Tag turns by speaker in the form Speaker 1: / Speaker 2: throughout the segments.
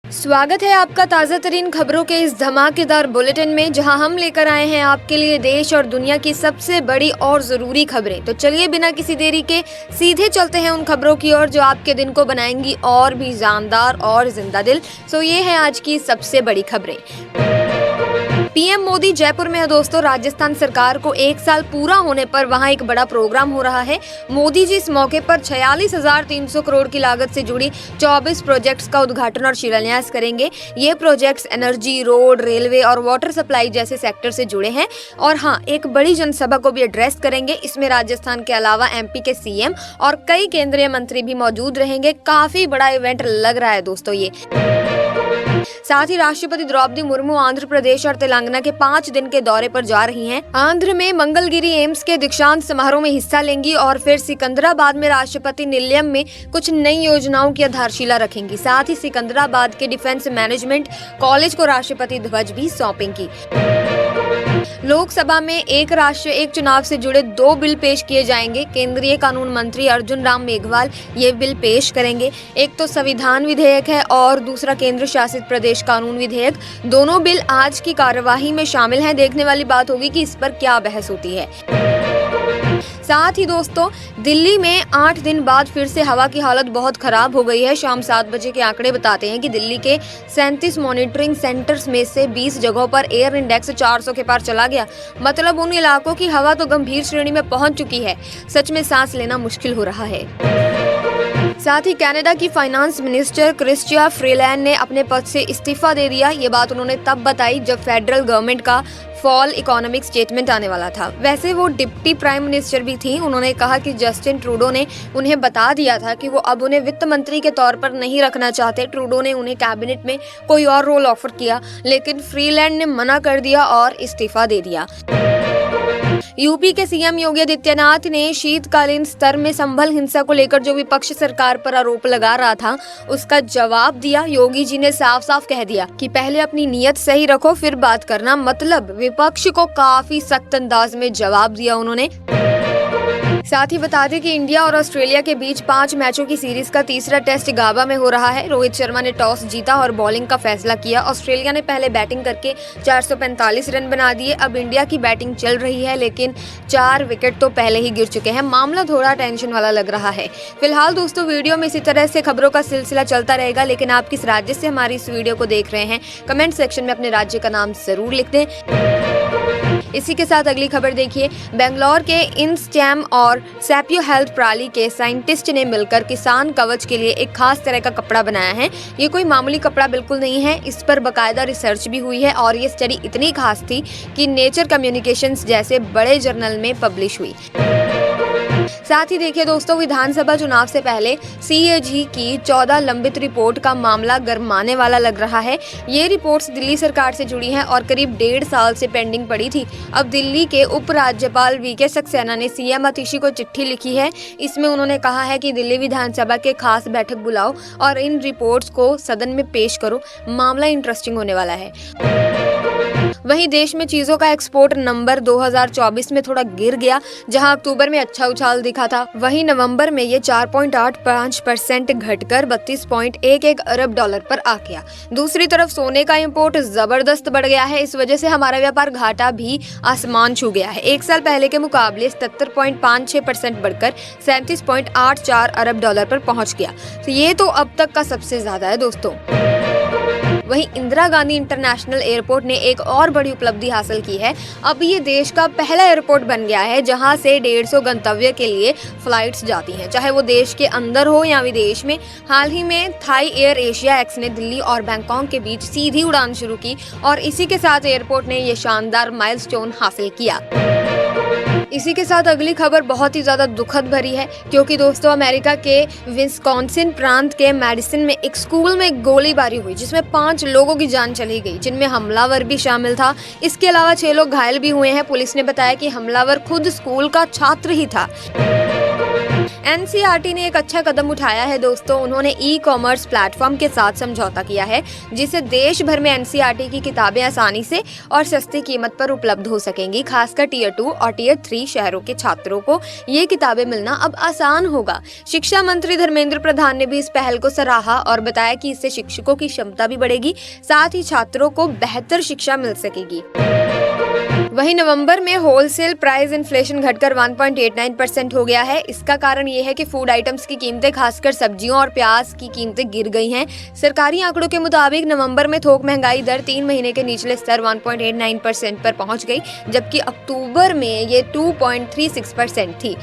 Speaker 1: स्वागत है आपका ताज़ा तरीन खबरों के इस धमाकेदार बुलेटिन में, जहां हम लेकर आए हैं आपके लिए देश और दुनिया की सबसे बड़ी और ज़रूरी खबरें। तो चलिए बिना किसी देरी के सीधे चलते हैं उन खबरों की ओर जो आपके दिन को बनाएंगी और भी जानदार और जिंदा दिल। सो ये है आज की सबसे बड़ी खबरें। पीएम मोदी जयपुर में है दोस्तों। राजस्थान सरकार को 1 साल पूरा होने पर वहां एक बड़ा प्रोग्राम हो रहा है। मोदी जी इस मौके पर 46,300 करोड़ की लागत से जुड़ी 24 प्रोजेक्ट्स का उद्घाटन और शिलान्यास करेंगे। ये प्रोजेक्ट्स एनर्जी, रोड, रेलवे और वाटर सप्लाई जैसे सेक्टर से जुड़े हैं। और हाँ, एक बड़ी जनसभा को भी एड्रेस करेंगे। इसमें राजस्थान के अलावा एमपी के सीएम और कई केंद्रीय मंत्री भी मौजूद रहेंगे। काफी बड़ा इवेंट लग रहा है दोस्तों ये। साथ ही राष्ट्रपति द्रौपदी मुर्मू आंध्र प्रदेश और तेलंगाना के 5 दिन के दौरे पर जा रही हैं। आंध्र में मंगलगिरी एम्स के दीक्षांत समारोह में हिस्सा लेंगी और फिर सिकंदराबाद में राष्ट्रपति निलयम में कुछ नई योजनाओं की आधारशिला रखेंगी। साथ ही सिकंदराबाद के डिफेंस मैनेजमेंट कॉलेज को राष्ट्रपति ध्वज भी सौंपेंगी। लोकसभा में एक राष्ट्र एक चुनाव से जुड़े 2 बिल पेश किए जाएंगे। केंद्रीय कानून मंत्री अर्जुन राम मेघवाल ये बिल पेश करेंगे। एक तो संविधान विधेयक है और दूसरा केंद्र शासित प्रदेश कानून विधेयक। दोनों बिल आज की कार्यवाही में शामिल हैं। देखने वाली बात होगी कि इस पर क्या बहस होती है। साथ ही दोस्तों, दिल्ली में 8 दिन बाद फिर से हवा की हालत बहुत खराब हो गई है। शाम 7 बजे के आंकड़े बताते हैं कि दिल्ली के 37 मॉनिटरिंग सेंटर्स में से 20 जगहों पर एयर इंडेक्स 400 के पार चला गया। मतलब उन इलाकों की हवा तो गंभीर श्रेणी में पहुंच चुकी है। सच में सांस लेना मुश्किल हो रहा है। साथ ही कनाडा की फाइनेंस मिनिस्टर क्रिस्टिया फ्रीलैंड ने अपने पद से इस्तीफा दे दिया। ये बात उन्होंने तब बताई जब फेडरल गवर्नमेंट का फॉल इकोनॉमिक स्टेटमेंट आने वाला था। वैसे वो डिप्टी प्राइम मिनिस्टर भी थी। उन्होंने कहा कि जस्टिन ट्रूडो ने उन्हें बता दिया था कि वो अब उन्हें वित्त मंत्री के तौर पर नहीं रखना चाहते। ट्रूडो ने उन्हें कैबिनेट में कोई और रोल ऑफर किया, लेकिन फ्रीलैंड ने मना कर दिया और इस्तीफा दे दिया। यूपी के सीएम योगी आदित्यनाथ ने शीतकालीन स्तर में संभल हिंसा को लेकर जो विपक्ष सरकार पर आरोप लगा रहा था, उसका जवाब दिया। योगी जी ने साफ साफ कह दिया कि पहले अपनी नीयत सही रखो फिर बात करना। मतलब विपक्ष को काफी सख्त अंदाज में जवाब दिया उन्होंने। साथ ही बता दें कि इंडिया और ऑस्ट्रेलिया के बीच 5 मैचों की सीरीज का तीसरा टेस्ट गाबा में हो रहा है। रोहित शर्मा ने टॉस जीता और बॉलिंग का फैसला किया। ऑस्ट्रेलिया ने पहले बैटिंग करके 445 रन बना दिए। अब इंडिया की बैटिंग चल रही है, लेकिन 4 विकेट तो पहले ही गिर चुके हैं। मामला थोड़ा टेंशन वाला लग रहा है। फिलहाल दोस्तों, वीडियो में इसी तरह से खबरों का सिलसिला चलता रहेगा, लेकिन आप किस राज्य से हमारी इस वीडियो को देख रहे हैं, कमेंट सेक्शन में अपने राज्य का नाम जरूर लिख दें। इसी के साथ अगली खबर देखिए। बेंगलोर के इनस्टैम और सैपियो हेल्थ प्रणाली के साइंटिस्ट ने मिलकर किसान कवच के लिए एक खास तरह का कपड़ा बनाया है। ये कोई मामूली कपड़ा बिल्कुल नहीं है। इस पर बाकायदा रिसर्च भी हुई है और ये स्टडी इतनी खास थी कि नेचर कम्युनिकेशंस जैसे बड़े जर्नल में पब्लिश हुई। साथ ही देखिए दोस्तों, विधानसभा चुनाव से पहले सीएजी की 14 लंबित रिपोर्ट का मामला गरमाने वाला लग रहा है। ये रिपोर्ट्स दिल्ली सरकार से जुड़ी हैं और करीब 1.5 साल से पेंडिंग पड़ी थी। अब दिल्ली के उपराज्यपाल वीके सक्सेना ने सीएम आतिशी को चिट्ठी लिखी है। इसमें उन्होंने कहा है कि दिल्ली विधानसभा के खास बैठक बुलाओ और इन रिपोर्ट्स को सदन में पेश करो। मामला इंटरेस्टिंग होने वाला है। वहीं देश में चीजों का एक्सपोर्ट नंबर 2024 में थोड़ा गिर गया। जहां अक्टूबर में अच्छा उछाल दिखा था, वहीं नवंबर में ये 4.85% घटकर 32.11 अरब डॉलर पर आ गया। दूसरी तरफ सोने का इंपोर्ट जबरदस्त बढ़ गया है। इस वजह से हमारा व्यापार घाटा भी आसमान छू गया है। 1 साल पहले के मुकाबले 77.56% बढ़कर 37.84 अरब डॉलर पर पहुंच गया। तो ये तो अब तक का सबसे ज्यादा है दोस्तों। वहीं इंदिरा गांधी इंटरनेशनल एयरपोर्ट ने एक और बड़ी उपलब्धि हासिल की है। अब ये देश का पहला एयरपोर्ट बन गया है जहां से 150 गंतव्य के लिए फ्लाइट्स जाती हैं, चाहे वो देश के अंदर हो या विदेश में। हाल ही में थाई एयर एशिया एक्स ने दिल्ली और बैंकॉक के बीच सीधी उड़ान शुरू की और इसी के साथ एयरपोर्ट ने ये शानदार माइलस्टोन हासिल किया। इसी के साथ अगली खबर बहुत ही ज्यादा दुखद भरी है, क्योंकि दोस्तों अमेरिका के विस्कॉन्सिन प्रांत के मेडिसन में एक स्कूल में गोलीबारी हुई जिसमें 5 लोगों की जान चली गई, जिनमें हमलावर भी शामिल था। इसके अलावा 6 लोग घायल भी हुए हैं। पुलिस ने बताया कि हमलावर खुद स्कूल का छात्र ही था। एनसीईआरटी ने एक अच्छा कदम उठाया है दोस्तों। उन्होंने ई-कॉमर्स प्लेटफॉर्म के साथ समझौता किया है, जिससे देश भर में एनसीईआरटी की किताबें आसानी से और सस्ती कीमत पर उपलब्ध हो सकेंगी। खासकर टियर 2 और टियर 3 शहरों के छात्रों को ये किताबें मिलना अब आसान होगा। शिक्षा मंत्री धर्मेंद्र प्रधान ने भी इस पहल को सराहा और बताया कि इससे शिक्षकों की क्षमता भी बढ़ेगी, साथ ही छात्रों को बेहतर शिक्षा मिल सकेगी। वहीं नवंबर में होलसेल प्राइस इन्फ्लेशन घटकर 1.89% हो गया है। इसका कारण ये है कि फूड आइटम्स की कीमतें, खासकर सब्जियों और प्याज की कीमतें गिर गई हैं। सरकारी आंकड़ों के मुताबिक नवंबर में थोक महंगाई दर 3 महीने के निचले स्तर 1.89% पर पहुंच गई, जबकि अक्टूबर में ये 2.36% थी।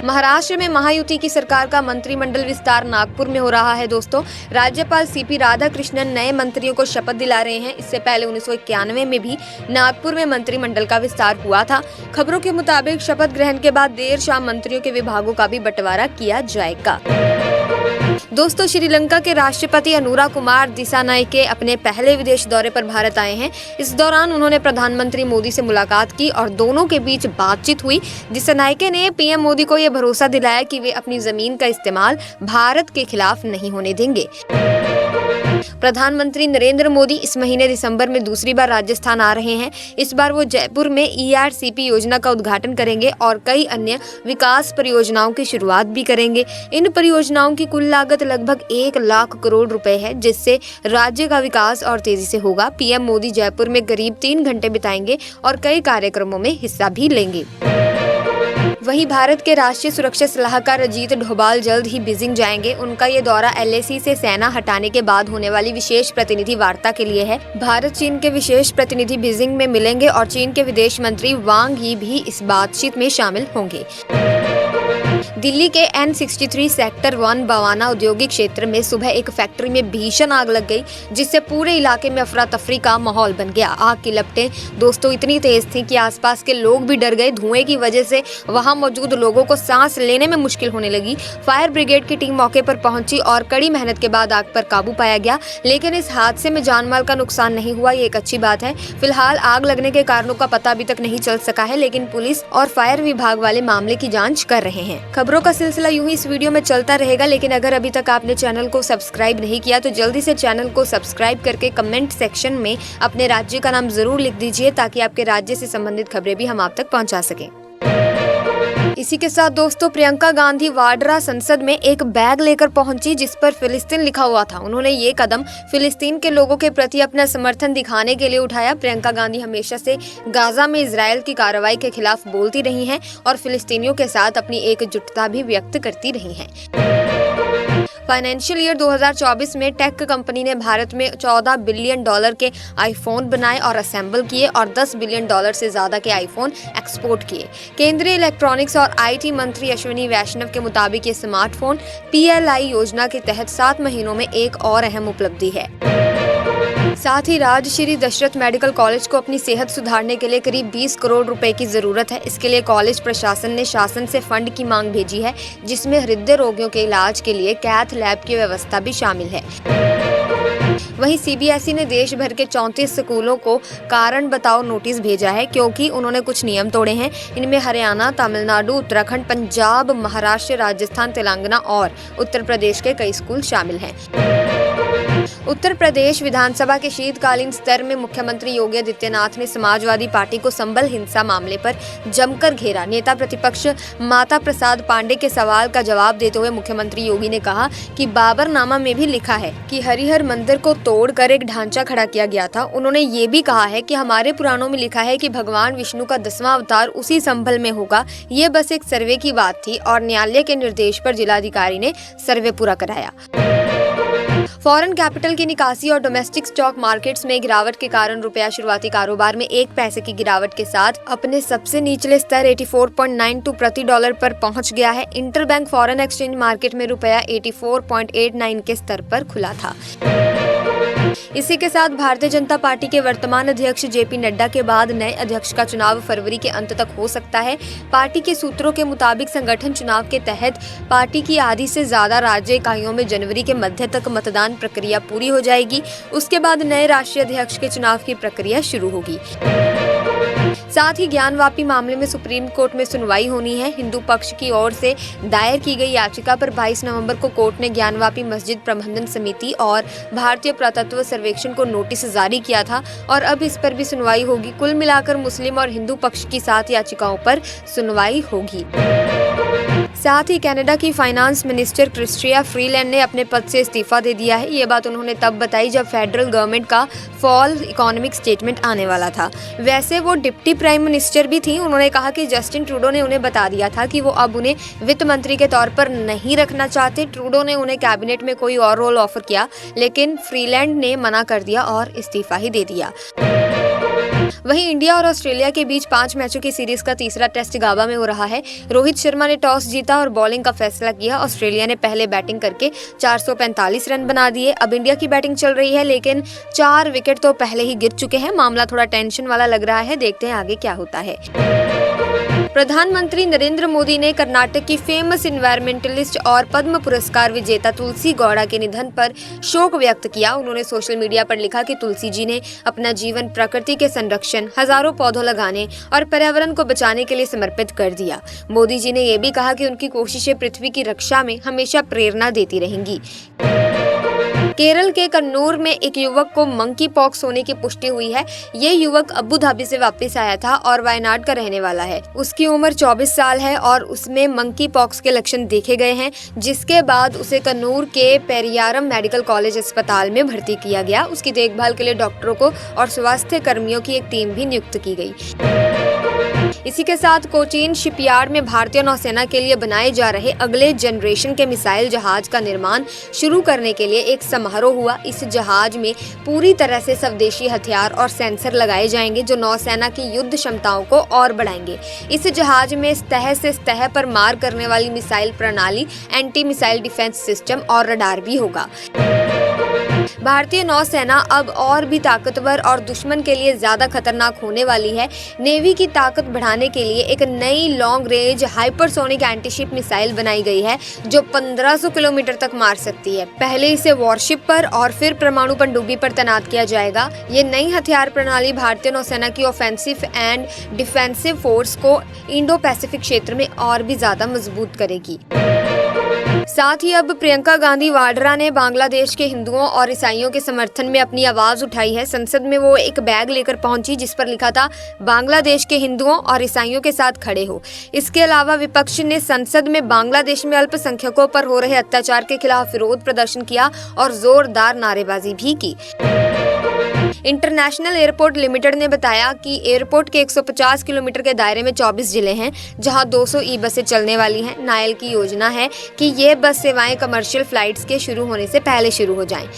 Speaker 1: महाराष्ट्र में महायुति की सरकार का मंत्रिमंडल विस्तार नागपुर में हो रहा है दोस्तों। राज्यपाल सीपी राधाकृष्णन नए मंत्रियों को शपथ दिला रहे हैं। इससे पहले 1991 में भी नागपुर में मंत्रिमंडल का विस्तार हुआ था। खबरों के मुताबिक शपथ ग्रहण के बाद देर शाम मंत्रियों के विभागों का भी बंटवारा किया जाएगा। दोस्तों, श्रीलंका के राष्ट्रपति अनुरा कुमार दिसानायके अपने पहले विदेश दौरे पर भारत आए हैं। इस दौरान उन्होंने प्रधानमंत्री मोदी से मुलाकात की और दोनों के बीच बातचीत हुई। दिसानायके ने पीएम मोदी को यह भरोसा दिलाया कि वे अपनी जमीन का इस्तेमाल भारत के खिलाफ नहीं होने देंगे। प्रधानमंत्री नरेंद्र मोदी इस महीने दिसंबर में दूसरी बार राजस्थान आ रहे हैं। इस बार वो जयपुर में ईआरसीपी योजना का उद्घाटन करेंगे और कई अन्य विकास परियोजनाओं की शुरुआत भी करेंगे। इन परियोजनाओं की कुल लागत लगभग 1 लाख करोड़ रुपए है, जिससे राज्य का विकास और तेजी से होगा। पीएम मोदी जयपुर में करीब 3 घंटे बिताएंगे और कई कार्यक्रमों में हिस्सा भी लेंगे। वहीं भारत के राष्ट्रीय सुरक्षा सलाहकार अजीत डोभाल जल्द ही बीजिंग जाएंगे। उनका ये दौरा एलएसी से सेना हटाने के बाद होने वाली विशेष प्रतिनिधि वार्ता के लिए है। भारत चीन के विशेष प्रतिनिधि बीजिंग में मिलेंगे और चीन के विदेश मंत्री वांग यी भी इस बातचीत में शामिल होंगे। दिल्ली के N63 सेक्टर 1 बवाना औद्योगिक क्षेत्र में सुबह एक फैक्ट्री में भीषण आग लग गई, जिससे पूरे इलाके में अफरा तफरी का माहौल बन गया। आग की लपटें दोस्तों इतनी तेज थीं कि आसपास के लोग भी डर गए। धुएं की वजह से वहां मौजूद लोगों को सांस लेने में मुश्किल होने लगी। फायर ब्रिगेड की टीम मौके पर पहुंची और कड़ी मेहनत के बाद आग पर काबू पाया गया, लेकिन इस हादसे में जानमाल का नुकसान नहीं हुआ। ये एक अच्छी बात है। फिलहाल आग लगने के कारणों का पता अभी तक नहीं चल सका है, लेकिन पुलिस और फायर विभाग वाले मामले की जांच कर रहे हैं। खबरों का सिलसिला यूं ही इस वीडियो में चलता रहेगा, लेकिन अगर अभी तक आपने चैनल को सब्सक्राइब नहीं किया तो जल्दी से चैनल को सब्सक्राइब करके कमेंट सेक्शन में अपने राज्य का नाम जरूर लिख दीजिए, ताकि आपके राज्य से संबंधित खबरें भी हम आप तक पहुंचा सकें। इसी के साथ दोस्तों, प्रियंका गांधी वाड्रा संसद में एक बैग लेकर पहुंची जिस पर फिलिस्तीन लिखा हुआ था। उन्होंने ये कदम फिलिस्तीन के लोगों के प्रति अपना समर्थन दिखाने के लिए उठाया। प्रियंका गांधी हमेशा से गाजा में इजराइल की कार्रवाई के खिलाफ बोलती रही हैं और फिलिस्तीनियों के साथ अपनी एकजुटता भी व्यक्त करती रही हैं। फाइनेंशियल ईयर 2024 में टेक कंपनी ने भारत में $14 बिलियन के आईफोन बनाए और असेंबल किए और $10 बिलियन से ज्यादा के आईफोन एक्सपोर्ट किए। केंद्रीय इलेक्ट्रॉनिक्स और आईटी मंत्री अश्विनी वैष्णव के मुताबिक ये स्मार्टफोन पीएलआई योजना के तहत 7 महीनों में एक और अहम उपलब्धि है। साथ ही राजश्री दशरथ मेडिकल कॉलेज को अपनी सेहत सुधारने के लिए करीब 20 करोड़ रुपए की जरूरत है। इसके लिए कॉलेज प्रशासन ने शासन से फंड की मांग भेजी है, जिसमें हृदय रोगियों के इलाज के लिए कैथ लैब की व्यवस्था भी शामिल है। वहीं सीबीएसई ने देश भर के 34 स्कूलों को कारण बताओ नोटिस भेजा है, क्योंकि उन्होंने कुछ नियम तोड़े हैं। इनमें हरियाणा, तमिलनाडु, उत्तराखंड, पंजाब, महाराष्ट्र, राजस्थान, तेलंगाना और उत्तर प्रदेश के कई स्कूल शामिल हैं। उत्तर प्रदेश विधानसभा के शीतकालीन सत्र में मुख्यमंत्री योगी आदित्यनाथ ने समाजवादी पार्टी को संभल हिंसा मामले पर जमकर घेरा। नेता प्रतिपक्ष माता प्रसाद पांडे के सवाल का जवाब देते हुए मुख्यमंत्री योगी ने कहा कि बाबरनामा में भी लिखा है कि हरिहर मंदिर को तोड़कर एक ढांचा खड़ा किया गया था। उन्होंने ये भी कहा है कि हमारे पुराणों में लिखा है कि भगवान विष्णु का 10वां अवतार उसी संभल में होगा। ये बस एक सर्वे की बात थी और न्यायालय के निर्देश पर जिलाधिकारी ने सर्वे पूरा कराया। फॉरेन कैपिटल की निकासी और डोमेस्टिक स्टॉक मार्केट्स में गिरावट के कारण रुपया शुरुआती कारोबार में 1 पैसे की गिरावट के साथ अपने सबसे निचले स्तर 84.92 प्रति डॉलर पर पहुंच गया है। इंटरबैंक फॉरेन एक्सचेंज मार्केट में रुपया 84.89 के स्तर पर खुला था। इसी के साथ भारतीय जनता पार्टी के वर्तमान अध्यक्ष जेपी नड्डा के बाद नए अध्यक्ष का चुनाव फरवरी के अंत तक हो सकता है। पार्टी के सूत्रों के मुताबिक संगठन चुनाव के तहत पार्टी की आधी से ज्यादा राज्य इकाइयों में जनवरी के मध्य तक मतदान प्रक्रिया पूरी हो जाएगी। उसके बाद नए राष्ट्रीय अध्यक्ष के चुनाव की प्रक्रिया शुरू होगी। साथ ही ज्ञानवापी मामले में सुप्रीम कोर्ट में सुनवाई होनी है। हिंदू पक्ष की ओर से दायर की गई याचिका पर 22 नवंबर को कोर्ट ने ज्ञानवापी मस्जिद प्रबंधन समिति और भारतीय पुरातत्व सर्वेक्षण को नोटिस जारी किया था और अब इस पर भी सुनवाई होगी। कुल मिलाकर मुस्लिम और हिंदू पक्ष की 7 याचिकाओं पर सुनवाई होगी। साथ ही कनाडा की फाइनेंस मिनिस्टर क्रिस्टिया फ्रीलैंड ने अपने पद से इस्तीफा दे दिया है। ये बात उन्होंने तब बताई जब फेडरल गवर्नमेंट का फॉल इकोनॉमिक स्टेटमेंट आने वाला था। वैसे वो डिप्टी प्राइम मिनिस्टर भी थी। उन्होंने कहा कि जस्टिन ट्रूडो ने उन्हें बता दिया था कि वो अब उन्हें वित्त मंत्री के तौर पर नहीं रखना चाहते। ट्रूडो ने उन्हें कैबिनेट में कोई और रोल ऑफर किया, लेकिन फ्रीलैंड ने मना कर दिया और इस्तीफा ही दे दिया। वहीं इंडिया और ऑस्ट्रेलिया के बीच 5 मैचों की सीरीज का तीसरा टेस्ट गाबा में हो रहा है। रोहित शर्मा ने टॉस जीता और बॉलिंग का फैसला किया। ऑस्ट्रेलिया ने पहले बैटिंग करके 445 रन बना दिए। अब इंडिया की बैटिंग चल रही है, लेकिन 4 विकेट तो पहले ही गिर चुके हैं। मामला थोड़ा टेंशन वाला लग रहा है, देखते हैं आगे क्या होता है। प्रधानमंत्री नरेंद्र मोदी ने कर्नाटक की फेमस इन्वायरमेंटलिस्ट और पद्म पुरस्कार विजेता तुलसी गौड़ा के निधन पर शोक व्यक्त किया। उन्होंने सोशल मीडिया पर लिखा कि तुलसी जी ने अपना जीवन प्रकृति के संरक्षण, हजारों पौधों लगाने और पर्यावरण को बचाने के लिए समर्पित कर दिया। मोदी जी ने यह भी कहा कि उनकी कोशिशें पृथ्वी की रक्षा में हमेशा प्रेरणा देती रहेंगी। केरल के कन्नूर में एक युवक को मंकी पॉक्स होने की पुष्टि हुई है। ये युवक अबू धाबी से वापस आया था और वायनाड का रहने वाला है। उसकी उम्र 24 साल है और उसमें मंकी पॉक्स के लक्षण देखे गए हैं, जिसके बाद उसे कन्नूर के पेरियारम मेडिकल कॉलेज अस्पताल में भर्ती किया गया। उसकी देखभाल के लिए डॉक्टरों को और स्वास्थ्य कर्मियों की एक टीम भी नियुक्त की गई। इसी के साथ कोचीन शिपयार्ड में भारतीय नौसेना के लिए बनाए जा रहे अगले जनरेशन के मिसाइल जहाज का निर्माण शुरू करने के लिए एक समारोह हुआ। इस जहाज में पूरी तरह से स्वदेशी हथियार और सेंसर लगाए जाएंगे, जो नौसेना की युद्ध क्षमताओं को और बढ़ाएंगे। इस जहाज में सतह से सतह पर मार करने वाली मिसाइल प्रणाली, एंटी मिसाइल डिफेंस सिस्टम और रडार भी होगा। भारतीय नौसेना अब और भी ताकतवर और दुश्मन के लिए ज्यादा खतरनाक होने वाली है। नेवी की ताकत बढ़ाने के लिए एक नई long range hypersonic antiship missile बनाई गई है, जो 1500 किलोमीटर तक मार सकती है। पहले इसे वॉरशिप पर और फिर परमाणु पनडुब्बी पर तैनात किया जाएगा। ये नई हथियार प्रणाली भारतीय नौसेना की ऑफेंसिव एंड डिफेंसिव फोर्स को इंडो पैसिफिक क्षेत्र में और भी ज्यादा मजबूत करेगी। साथ ही अब प्रियंका गांधी वाड्रा ने बांग्लादेश के हिंदुओं और ईसाइयों के समर्थन में अपनी आवाज उठाई है। संसद में वो एक बैग लेकर पहुंची, जिस पर लिखा था, बांग्लादेश के हिंदुओं और ईसाइयों के साथ खड़े हो। इसके अलावा विपक्ष ने संसद में बांग्लादेश में अल्पसंख्यकों पर हो रहे अत्याचार के खिलाफ विरोध प्रदर्शन किया और जोरदार नारेबाजी भी की। इंटरनेशनल एयरपोर्ट लिमिटेड ने बताया कि एयरपोर्ट के 150 किलोमीटर के दायरे में 24 जिले हैं, जहां 200 ई बसें चलने वाली हैं। नायल की योजना है कि ये बस सेवाएं कमर्शियल फ्लाइट्स के शुरू होने से पहले शुरू हो जाएं।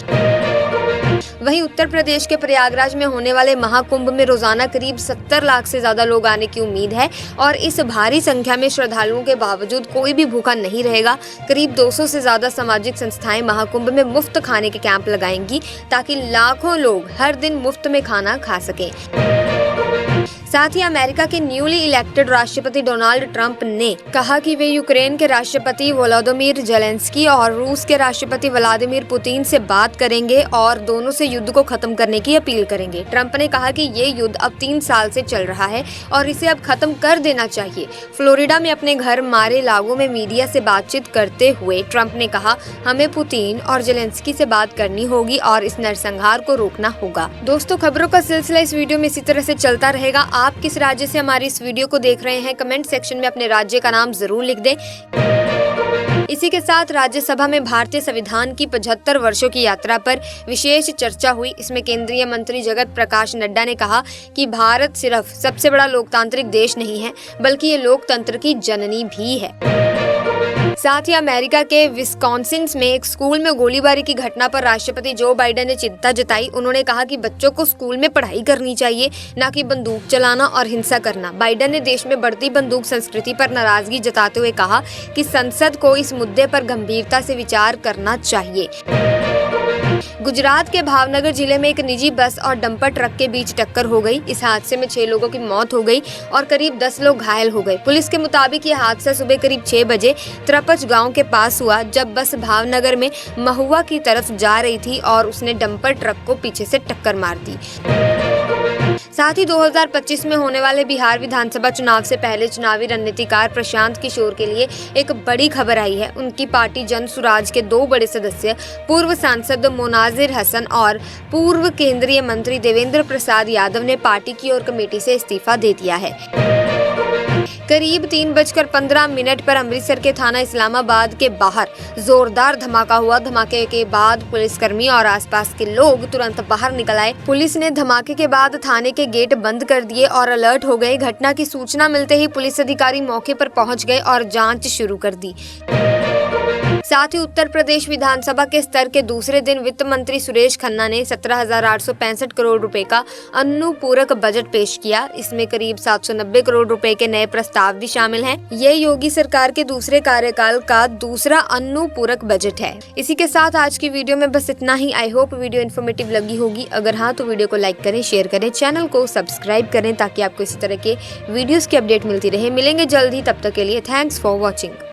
Speaker 1: वहीं उत्तर प्रदेश के प्रयागराज में होने वाले महाकुंभ में रोजाना करीब 70 लाख से ज्यादा लोग आने की उम्मीद है और इस भारी संख्या में श्रद्धालुओं के बावजूद कोई भी भूखा नहीं रहेगा। करीब 200 से ज्यादा सामाजिक संस्थाएं महाकुंभ में मुफ्त खाने के कैंप लगाएंगी, ताकि लाखों लोग हर दिन मुफ्त में खाना खा सकें। साथ ही अमेरिका के न्यूली इलेक्टेड राष्ट्रपति डोनाल्ड ट्रंप ने कहा कि वे यूक्रेन के राष्ट्रपति वोलोदिमीर जेलेंस्की और रूस के राष्ट्रपति व्लादिमीर पुतिन से बात करेंगे और दोनों से युद्ध को खत्म करने की अपील करेंगे। ट्रंप ने कहा कि ये युद्ध अब 3 साल से चल रहा है और इसे अब खत्म कर देना चाहिए। फ्लोरिडा में अपने घर मारे-लागो में मीडिया से बातचीत करते हुए ट्रंप ने कहा, हमें पुतिन और जेलेंस्की से बात करनी होगी और इस नरसंहार को रोकना होगा। दोस्तों, खबरों का सिलसिला इस वीडियो में इसी तरह से चलता रहेगा। आप किस राज्य से हमारी इस वीडियो को देख रहे हैं, कमेंट सेक्शन में अपने राज्य का नाम जरूर लिख दें। इसी के साथ राज्यसभा में भारतीय संविधान की 75 वर्षों की यात्रा पर विशेष चर्चा हुई। इसमें केंद्रीय मंत्री जगत प्रकाश नड्डा ने कहा कि भारत सिर्फ सबसे बड़ा लोकतांत्रिक देश नहीं है, बल्कि ये लोकतंत्र की जननी भी है। साथ ही अमेरिका के विस्कॉन्सिन में एक स्कूल में गोलीबारी की घटना पर राष्ट्रपति जो बाइडेन ने चिंता जताई। उन्होंने कहा कि बच्चों को स्कूल में पढ़ाई करनी चाहिए, न कि बंदूक चलाना और हिंसा करना। बाइडेन ने देश में बढ़ती बंदूक संस्कृति पर नाराजगी जताते हुए कहा कि संसद को इस मुद्दे पर गंभीरता से विचार करना चाहिए। गुजरात के भावनगर जिले में एक निजी बस और डंपर ट्रक के बीच टक्कर हो गई। इस हादसे में 6 लोगों की मौत हो गई और करीब 10 लोग घायल हो गए। पुलिस के मुताबिक ये हादसा सुबह करीब 6 बजे त्रपच गांव के पास हुआ, जब बस भावनगर में महुआ की तरफ जा रही थी और उसने डंपर ट्रक को पीछे से टक्कर मार दी। साथ ही 2025 में होने वाले बिहार विधानसभा चुनाव से पहले चुनावी रणनीतिकार प्रशांत किशोर के लिए एक बड़ी खबर आई है। उनकी पार्टी जन सुराज के 2 बड़े सदस्य पूर्व सांसद मोनाजिर हसन और पूर्व केंद्रीय मंत्री देवेंद्र प्रसाद यादव ने पार्टी की ओर कमेटी से इस्तीफा दे दिया है। करीब 3:15 पर अमृतसर के थाना इस्लामाबाद के बाहर जोरदार धमाका हुआ। धमाके के बाद पुलिसकर्मी और आसपास के लोग तुरंत बाहर निकल आए। पुलिस ने धमाके के बाद थाने के गेट बंद कर दिए और अलर्ट हो गए। घटना की सूचना मिलते ही पुलिस अधिकारी मौके पर पहुंच गए और जांच शुरू कर दी। साथ ही उत्तर प्रदेश विधानसभा के स्तर के दूसरे दिन वित्त मंत्री सुरेश खन्ना ने 17,865 करोड़ रुपए का अनुपूरक बजट पेश किया। इसमें करीब 790 करोड़ रुपए के नए प्रस्ताव भी शामिल हैं। ये योगी सरकार के दूसरे कार्यकाल का दूसरा अनुपूरक बजट है। इसी के साथ आज की वीडियो में बस इतना ही। आई होप वीडियो इन्फॉर्मेटिव लगी होगी। अगर हाँ तो वीडियो को लाइक करें, शेयर करें, चैनल को सब्सक्राइब करें ताकि आपको इसी तरह के वीडियोस की अपडेट मिलती रहे। मिलेंगे जल्द ही, तब तक के लिए थैंक्स फॉर वॉचिंग।